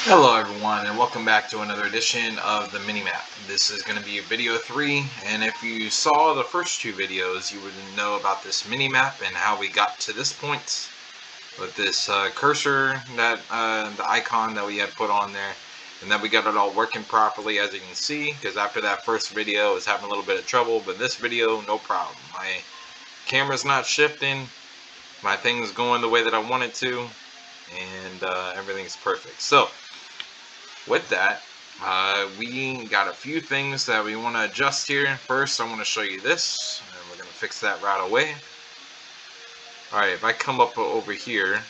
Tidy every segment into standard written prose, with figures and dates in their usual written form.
Hello everyone and welcome back to another edition of the Minimap. This is going to be video 3, and if you saw the first two videos you would know about this Minimap and how we got to this point with this cursor, that the icon that we had put on there, and that we got it all working properly, as you can see, because after that first video I was having a little bit of trouble, but this video no problem. My camera's not shifting, my thing's going the way that I want it to, and everything's perfect. So with that, we got a few things that we want to adjust here. First, I want to show you this, and we're going to fix that right away. Alright, if I come up over here,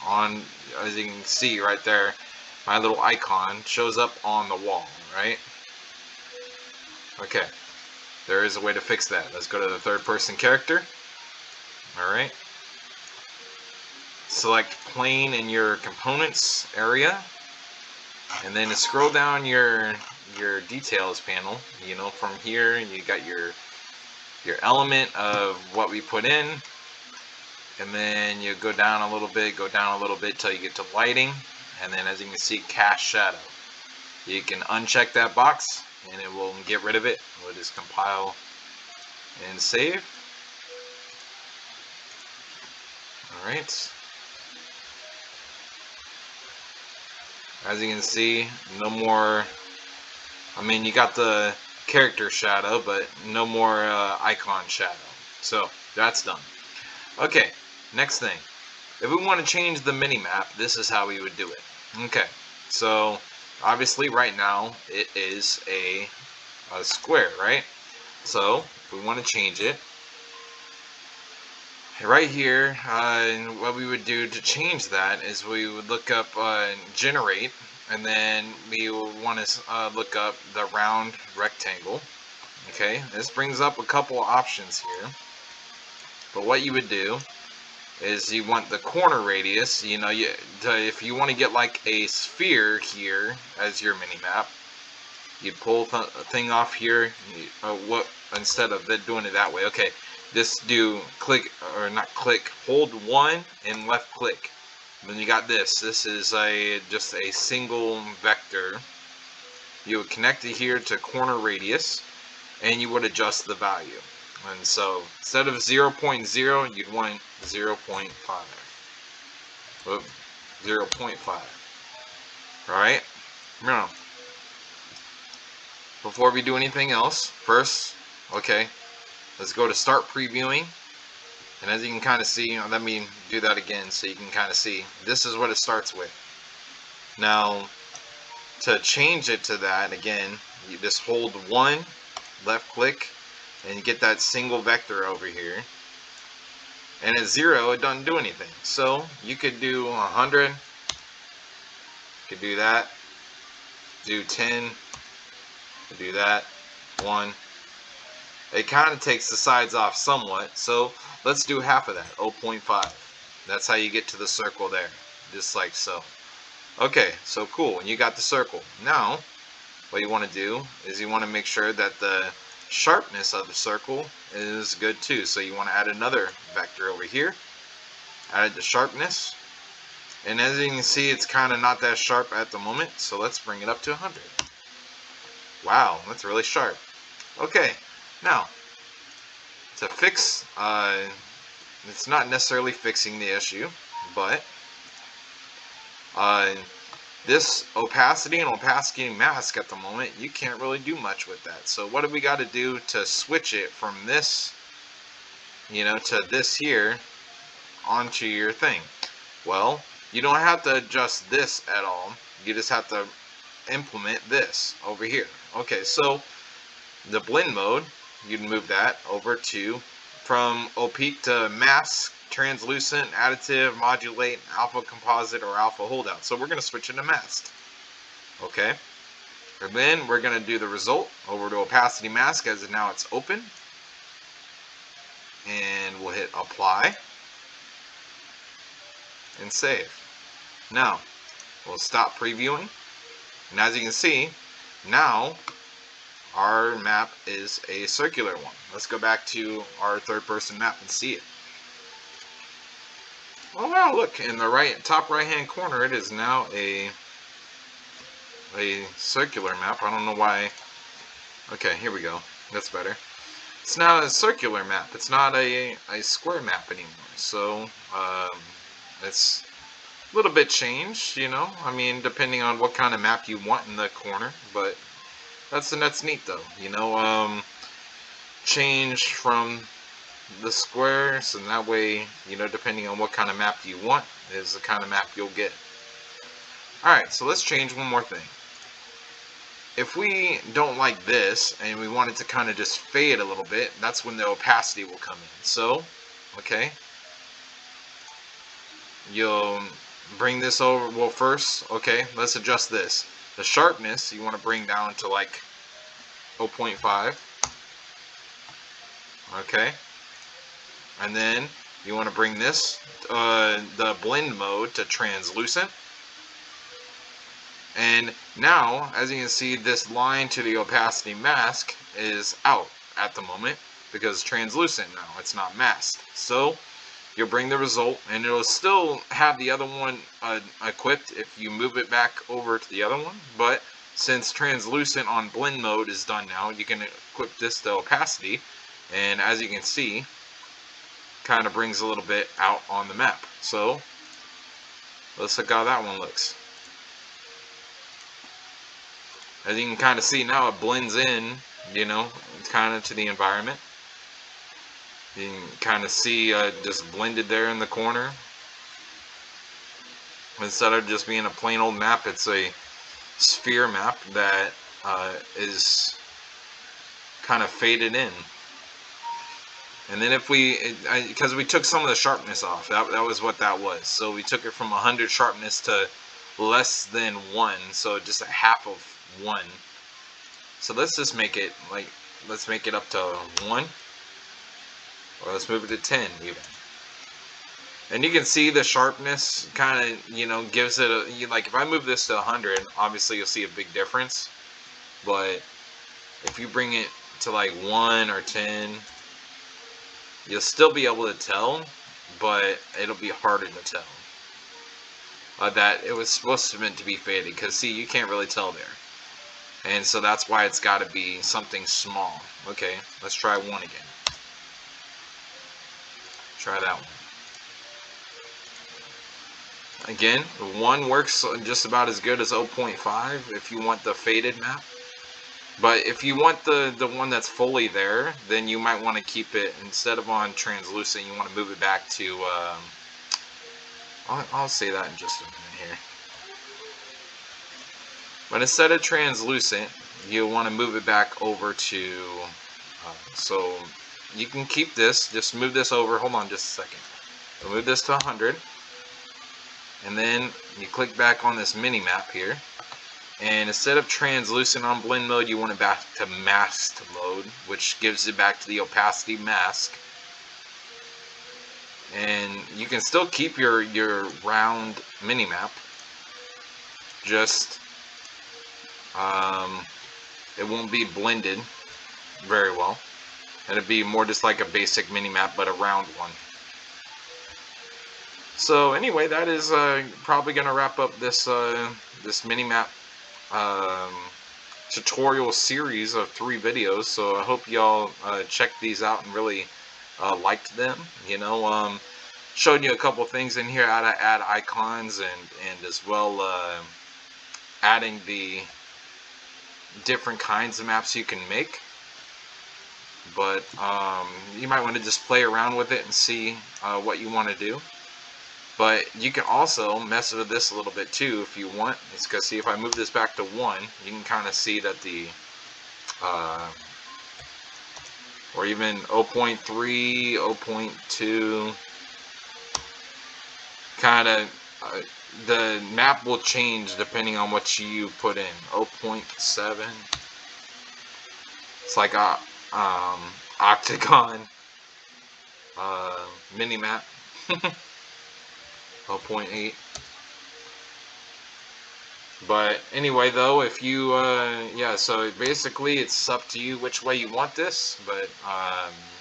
as you can see right there, my little icon shows up on the wall, right? Okay, there is a way to fix that. Let's go to the third person character. Alright. Select plane in your components area. And then scroll down your details panel. You know, from here you got your element of what we put in, and then you go down a little bit till you get to lighting, and then as you can see, cast shadow. You can uncheck that box and it will get rid of it. We'll just compile and save. Alright. As you can see, no more, I mean, you got the character shadow, but no more icon shadow. So that's done. Okay, next thing. If we want to change the mini-map, this is how we would do it. Okay, so obviously right now it is a square, right? So if we want to change it, right here, what we would do to change that is we would look up generate, and then we would want to look up the round rectangle. Okay, this brings up a couple options here, but what you would do is you want the corner radius. You know, if you want to get like a sphere here as your mini map, you pull the thing off here. Instead of doing it that way? Okay, just do click, or not click, hold 1 and left click. Then you got this. This is just a single vector. You would connect it here to corner radius, and you would adjust the value. And so instead of 0.0, you'd want 0.5. 0.5. Alright? Now, before we do anything else, first, okay, let's go to start previewing. And as you can kind of see, let me do that again so you can kind of see. This is what it starts with. Now, to change it to that, again, you just hold 1, left click, and you get that single vector over here. And at 0, it doesn't do anything. So you could do 100, you could do that, do 10, do that, 1. It kind of takes the sides off somewhat, so let's do half of that, 0.5. That's how you get to the circle there, just like so. Okay, so cool, and you got the circle. Now, what you want to do is you want to make sure that the sharpness of the circle is good too. So you want to add another vector over here, add the sharpness, and as you can see, it's kind of not that sharp at the moment, so let's bring it up to 100. Wow, that's really sharp. Okay, now to fix, it's not necessarily fixing the issue, but this opacity and opacity mask at the moment, you can't really do much with that. So what do we got to do to switch it from this, you know, to this here onto your thing? Well, you don't have to adjust this at all. You just have to implement this over here. Okay, so the blend mode, you can move that over to from opaque to mask, translucent, additive, modulate, alpha composite, or alpha holdout. So we're going to switch into masked. Okay, and then we're going to do the result over to opacity mask, as now it's open, and we'll hit apply and save. Now we'll stop previewing, and as you can see, now our map is a circular one. Let's go back to our third person map and see it. Oh wow, look, in the top right hand corner, it is now a a circular map. I don't know why. Okay, here we go. That's better. It's now a circular map. It's not a square map anymore. So it's a little bit changed, you know. I mean, depending on what kind of map you want in the corner, but that's neat though. You know, change from the squares, and that way, you know, depending on what kind of map you want, is the kind of map you'll get. Alright, so let's change one more thing. If we don't like this, and we want it to kind of just fade a little bit, that's when the opacity will come in. So, okay, you'll bring this over. Well, first, okay, let's adjust this. The sharpness, you want to bring down to like 0.5. Okay. And then you want to bring this, the blend mode, to translucent. And now, as you can see, this line to the opacity mask is out at the moment because it's translucent now. It's not masked. So you'll bring the result, and it'll still have the other one equipped if you move it back over to the other one. But since translucent on blend mode is done now, you can equip this to opacity, and as you can see, kind of brings a little bit out on the map. So let's look how that one looks. As you can kind of see now, it blends in, you know, kind of to the environment. You can kind of see just blended there in the corner. Instead of just being a plain old map, it's a sphere map that is kind of faded in. And then if we, because we took some of the sharpness off, that was what that was. So we took it from 100 sharpness to less than 1, so just a half of 1. So let's just make it like, let's make it up to 1, or let's move it to 10 even. And you can see the sharpness kind of, you know, gives it a, like if I move this to 100, obviously you'll see a big difference. But if you bring it to like 1 or 10, you'll still be able to tell, but it'll be harder to tell that it was supposed to meant to be faded, because see, you can't really tell there. And so that's why it's got to be something small. Okay, let's try 1 again. Try that one. Again, 1 works just about as good as 0.5 if you want the faded map. But if you want the one that's fully there, then you might want to keep it, instead of on translucent, you want to move it back to, I'll say that in just a minute here. But instead of translucent, you want to move it back over to, so you can keep this, just move this over, hold on just a second. So move this to 100, and then you click back on this mini map here. And instead of translucent on blend mode, you want it back to masked mode, which gives it back to the opacity mask. And you can still keep your round mini map, just it won't be blended very well. It'll be more just like a basic mini map, but a round one. So anyway, that is probably gonna wrap up this this mini map tutorial series of 3 videos. So I hope y'all checked these out and really liked them. You know, showed you a couple things in here how to add icons, and as well adding the different kinds of maps you can make. But you might want to just play around with it and see what you want to do. But you can also mess with this a little bit too if you want. It's because, see, if I move this back to 1, you can kind of see that the, or even 0.3, 0.2, kind of, the map will change depending on what you put in. 0.7, it's like a octagon mini map. 0.8. But anyway, though, if you yeah, so basically it's up to you which way you want this, but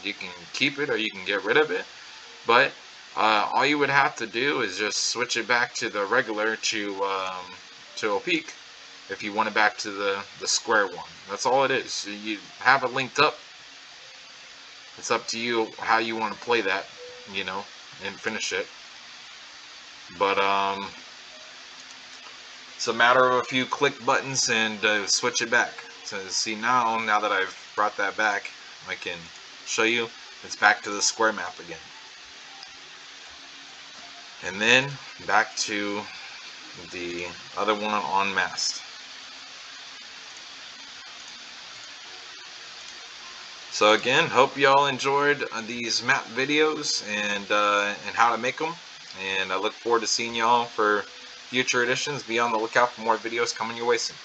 you can keep it or you can get rid of it. But all you would have to do is just switch it back to the regular to Opeak, if you want it back to the square one. That's all it is. You have it linked up. It's up to you how you want to play that, you know, and finish it. But it's a matter of a few click buttons and switch it back. So see, now that I've brought that back, I can show you it's back to the square map again. And then back to the other one on mast. So again, hope y'all enjoyed these map videos and how to make them. And I look forward to seeing y'all for future editions. Be on the lookout for more videos coming your way soon.